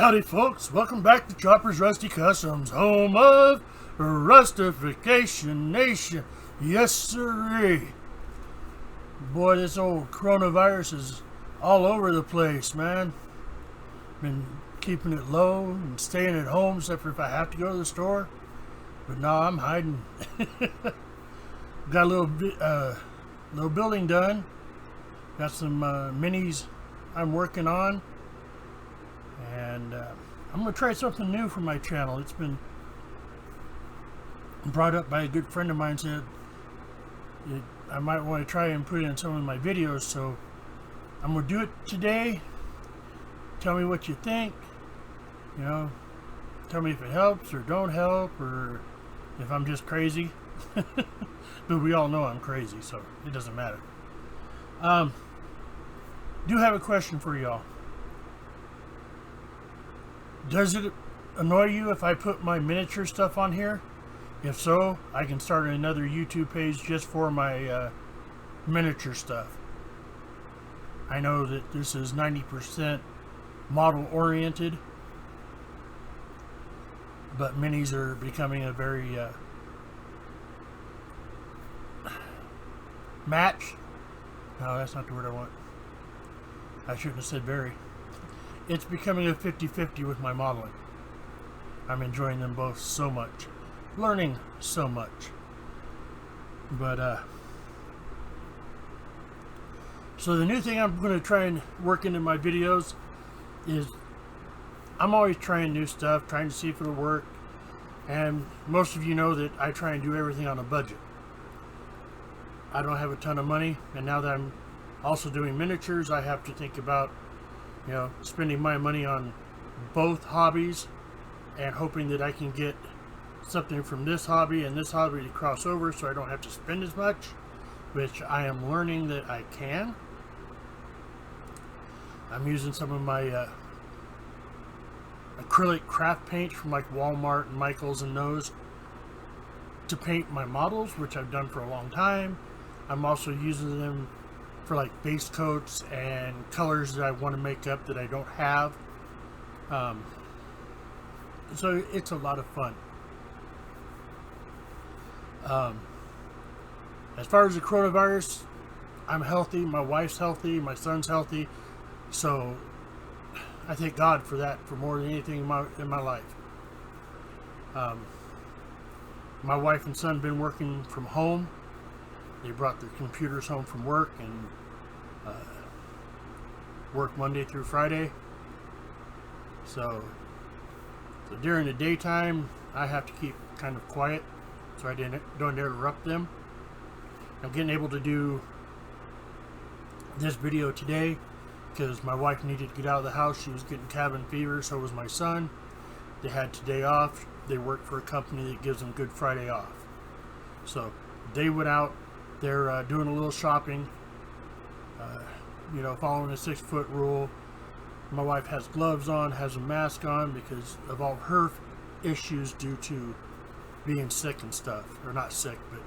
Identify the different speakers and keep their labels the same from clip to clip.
Speaker 1: Howdy folks, welcome back to Chopper's Rusty Customs, home of Rustification Nation. Yes sirree. Boy, this old coronavirus is all over the place, man. Been keeping it low and staying at home except for if I have to go to the store. But no, I'm hiding. Got a little building done. Got some minis I'm working on. And I'm going to try something new for my channel. It's been brought up by a good friend of mine, said I might want to try and put it in some of my videos, so I'm going to do it today. Tell me what you think. You know, tell me if it helps or don't help, or if I'm just crazy. But we all know I'm crazy, so it doesn't matter. Do have a question for y'all. Does it annoy you if I put my miniature stuff on here? If so, I can start another YouTube page just for my miniature stuff. I know that this is 90% model oriented, but minis are becoming a very match. No, that's not the word I want. I shouldn't have said very. It's becoming a 50-50 with my modeling. I'm enjoying them both so much. Learning so much. But, so the new thing I'm going to try and work into my videos is I'm always trying new stuff, trying to see if it'll work. And most of you know that I try and do everything on a budget. I don't have a ton of money, and now that I'm also doing miniatures, I have to think about, you know, spending my money on both hobbies and hoping that I can get something from this hobby and this hobby to cross over so I don't have to spend as much, which I am learning that I can. I'm using some of my acrylic craft paint from like Walmart and Michaels and those to paint my models, which I've done for a long time. I'm also using them for like base coats and colors that I want to make up that I don't have. So it's a lot of fun. As far as the coronavirus, I'm healthy, my wife's healthy, my son's healthy, so I thank God for that, for more than anything in my life. My wife and son have been working from home. They brought their computers home from work and work Monday through Friday. So during the daytime, I have to keep kind of quiet so I don't interrupt them. I'm getting able to do this video today because my wife needed to get out of the house. She was getting cabin fever, so was my son. They had today off. They work for a company that gives them Good Friday off. So they went out. They're doing a little shopping, you know, following the 6-foot rule. My wife has gloves on, has a mask on because of all of her issues due to being sick and stuff. Or not sick, but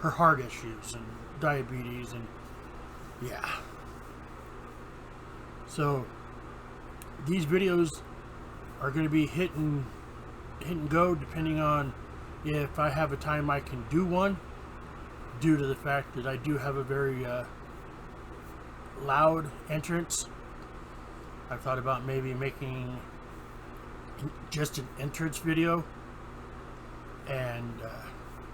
Speaker 1: her heart issues and diabetes and yeah. So these videos are going to be hit and go depending on if I have a time I can do one, due to the fact that I do have a very loud entrance. I've thought about maybe making just an entrance video and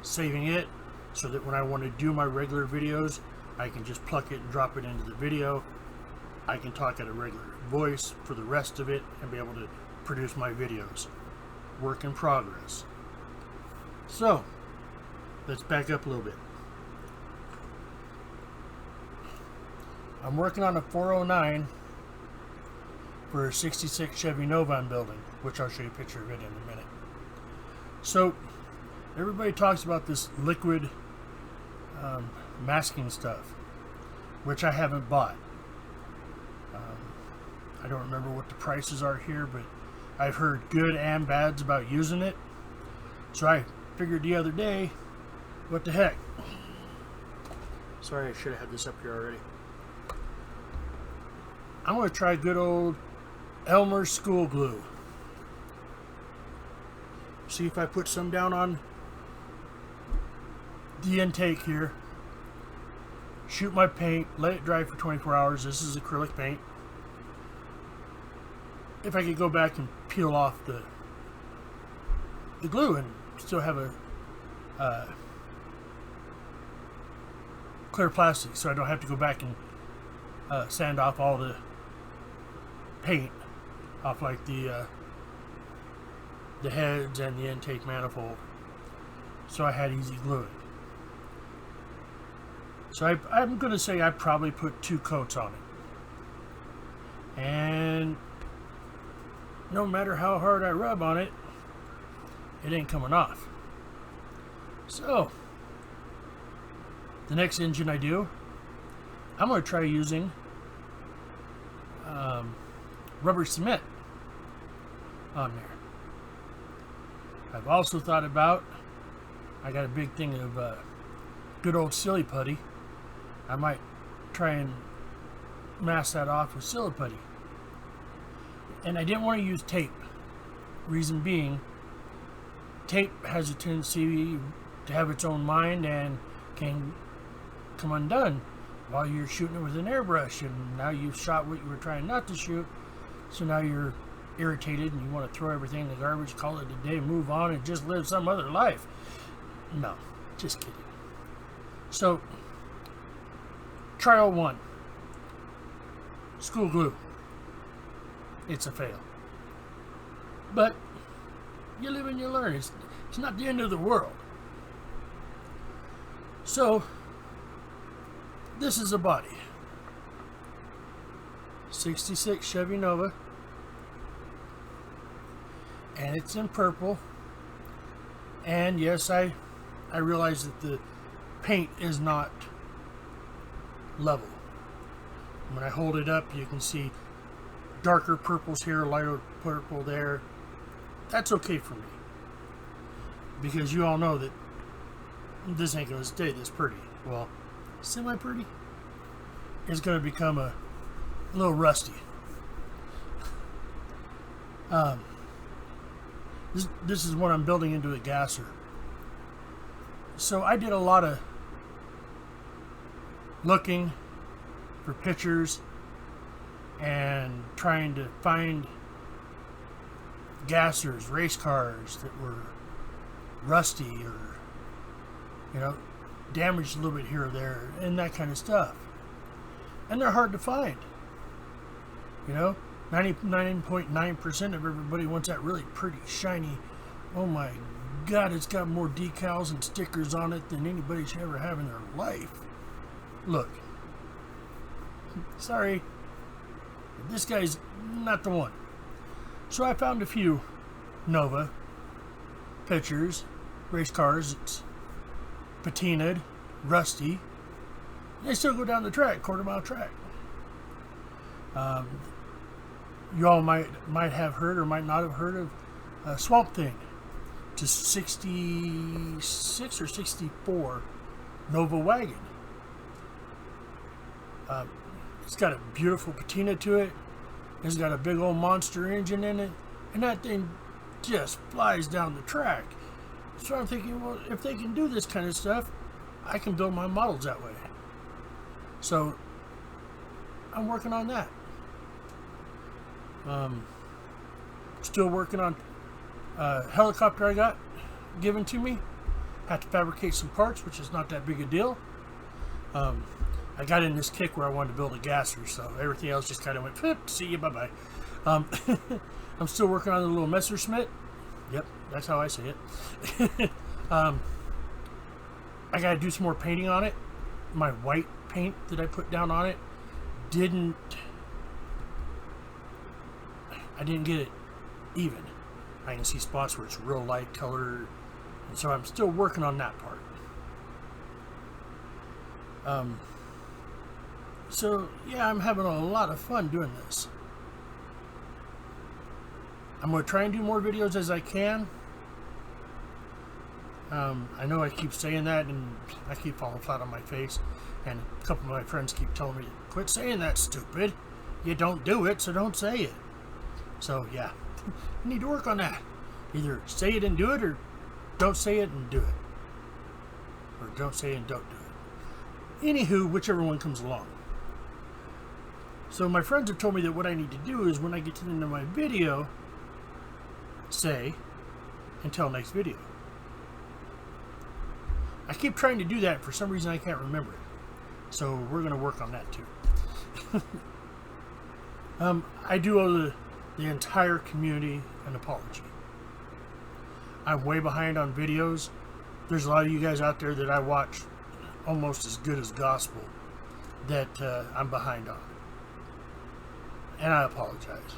Speaker 1: saving it so that when I want to do my regular videos, I can just pluck it and drop it into the video. I can talk at a regular voice for the rest of it and be able to produce my videos. Work in progress. So let's back up a little bit. I'm working on a 409 for a 66 Chevy Nova I'm building, which I'll show you a picture of it in a minute. So everybody talks about this liquid masking stuff, which I haven't bought. I don't remember what the prices are here, but I've heard good and bads about using it. So I figured the other day, what the heck. Sorry, I should have had this up here already. I'm going to try good old Elmer's school glue. See if I put some down on the intake here. Shoot my paint, let it dry for 24 hours. This is acrylic paint. If I could go back and peel off the glue and still have a clear plastic, so I don't have to go back and sand off all the paint off, like the heads and the intake manifold. So I had easy gluing. So I'm going to say I probably put 2 coats on it. And no matter how hard I rub on it, it ain't coming off. So the next engine I do, I'm going to try using rubber cement on there. I've also thought about, I got a big thing of good old silly putty. I might try and mask that off with silly putty. And I didn't want to use tape. Reason being, tape has a tendency to have its own mind and can come undone while you're shooting it with an airbrush, and now you've shot what you were trying not to shoot, so now you're irritated and you want to throw everything in the garbage, call it a day, move on, and just live some other life. No, just kidding. So, trial 1. School glue. It's a fail. But you live and you learn. It's not the end of the world. So, this is a body. 66 Chevy Nova. And it's in purple. And yes, I realize that the paint is not level. When I hold it up, you can see darker purples here, lighter purple there. That's okay for me, because you all know that this ain't gonna stay this pretty. Well, semi-pretty. It's gonna become a little rusty. This is what I'm building into a gasser. So I did a lot of looking for pictures and trying to find gassers, race cars that were rusty or, you know, damaged a little bit here or there, and that kind of stuff. And they're hard to find. You know, 99.9% of everybody wants that really pretty, shiny, oh my God, it's got more decals and stickers on it than anybody should ever have in their life. Look, sorry, this guy's not the one. So I found a few Nova pictures, race cars. It's patinaed, rusty. They still go down the track, quarter-mile track. You all might have heard or might not have heard of Swamp Thing. It's a 66 or 64 Nova wagon. It's got a beautiful patina to it. It's got a big old monster engine in it, and that thing just flies down the track. So I'm thinking, well, if they can do this kind of stuff, I can build my models that way. So I'm working on that. Still working on a helicopter I got given to me. Had to fabricate some parts, which is not that big a deal. I got in this kick where I wanted to build a gasser, so everything else just kind of went, flip, see you, bye-bye. I'm still working on a little Messerschmitt. Yep, that's how I say it. I got to do some more painting on it. My white paint that I put down on it I didn't get it even. I can see spots where it's real light color, and so I'm still working on that part. So yeah, I'm having a lot of fun doing this. I'm going to try and do more videos as I can. I know I keep saying that, and I keep falling flat on my face, and a couple of my friends keep telling me, quit saying that, stupid. You don't do it, so don't say it. So yeah, I need to work on that. Either say it and do it, or don't say it and do it. Or don't say it and don't do it. Anywho, whichever one comes along. So my friends have told me that what I need to do is when I get to the end of my video, say, until next video. I keep trying to do that. For some reason I can't remember it. So we're going to work on that too. I do owe the entire community an apology. I'm way behind on videos. There's a lot of you guys out there that I watch almost as good as gospel that I'm behind on. And I apologize.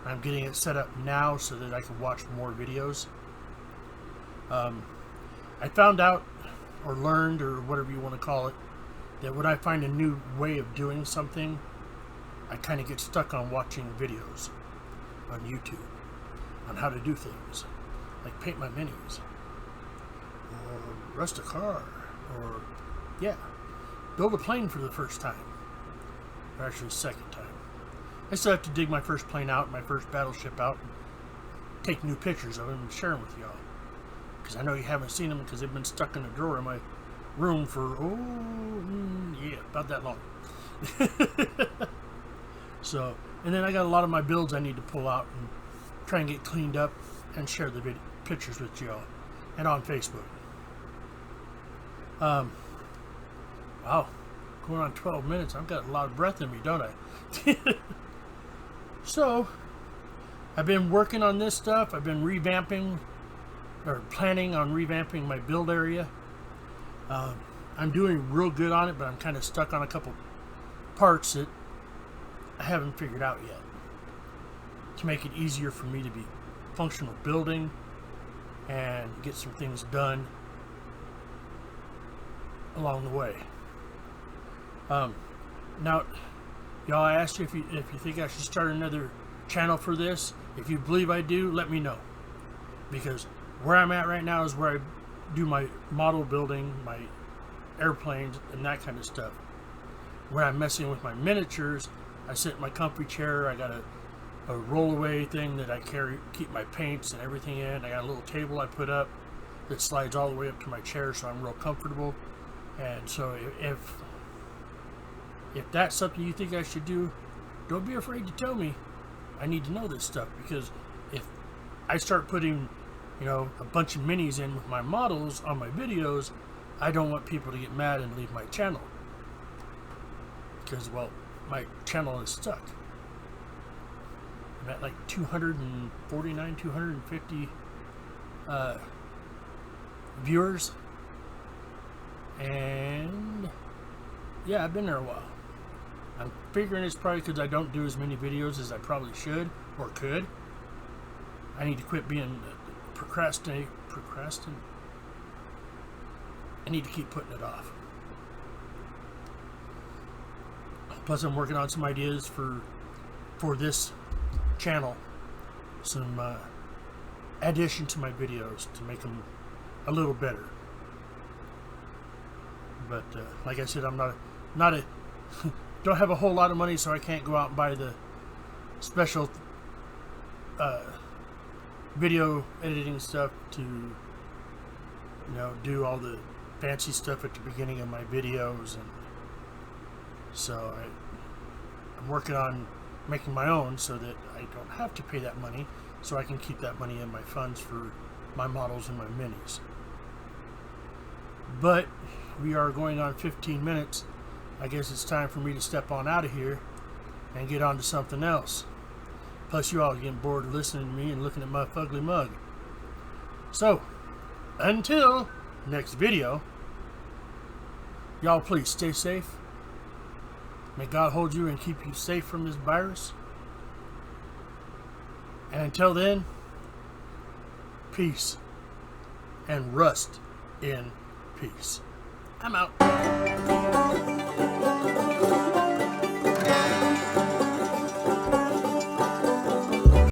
Speaker 1: I'm getting it set up now so that I can watch more videos. I found out, or learned, or whatever you want to call it, that when I find a new way of doing something, I kind of get stuck on watching videos on YouTube on how to do things, like paint my minis, or rust a car, or, yeah, build a plane for the first time, or actually second time. I still have to dig my first plane out, my first battleship out, and take new pictures of them and share them with y'all. Because I know you haven't seen them because they've been stuck in a drawer in my room for, yeah, about that long. So, and then I got a lot of my builds I need to pull out and try and get cleaned up and share the pictures with y'all and on Facebook. Wow, going on 12 minutes. I've got a lot of breath in me, don't I? So, I've been working on this stuff. I've been revamping, or planning on revamping my build area. I'm doing real good on it, but I'm kind of stuck on a couple parts that I haven't figured out yet to make it easier for me to be functional building and get some things done along the way. Now, y'all, I asked you if you think I should start another channel for this. If you believe I do, let me know, because where I'm at right now is where I do my model building, my airplanes, and that kind of stuff. When I'm messing with my miniatures, I sit in my comfy chair. I got a rollaway thing that I carry, keep my paints and everything in. I got a little table I put up that slides all the way up to my chair, so I'm real comfortable. And so if that's something you think I should do, don't be afraid to tell me. I need to know this stuff, because if I start putting, you know, a bunch of minis in with my models on my videos, I don't want people to get mad and leave my channel, because, well, my channel is stuck. I'm at like 249, 250 viewers, and yeah, I've been there a while. I'm figuring it's probably because I don't do as many videos as I probably should or could. I need to quit being procrastinate. I need to keep putting it off. Plus, I'm working on some ideas for this channel, some addition to my videos to make them a little better. But like I said, I'm not a don't have a whole lot of money, so I can't go out and buy the special video editing stuff to, you know, do all the fancy stuff at the beginning of my videos. And so I'm working on making my own so that I don't have to pay that money, so I can keep that money in my funds for my models and my minis. But we are going on 15 minutes. I guess it's time for me to step on out of here and get on to something else. Plus, you all are getting bored of listening to me and looking at my fugly mug. So, until next video, y'all please stay safe. May God hold you and keep you safe from this virus. And until then, peace and rust in peace. I'm out.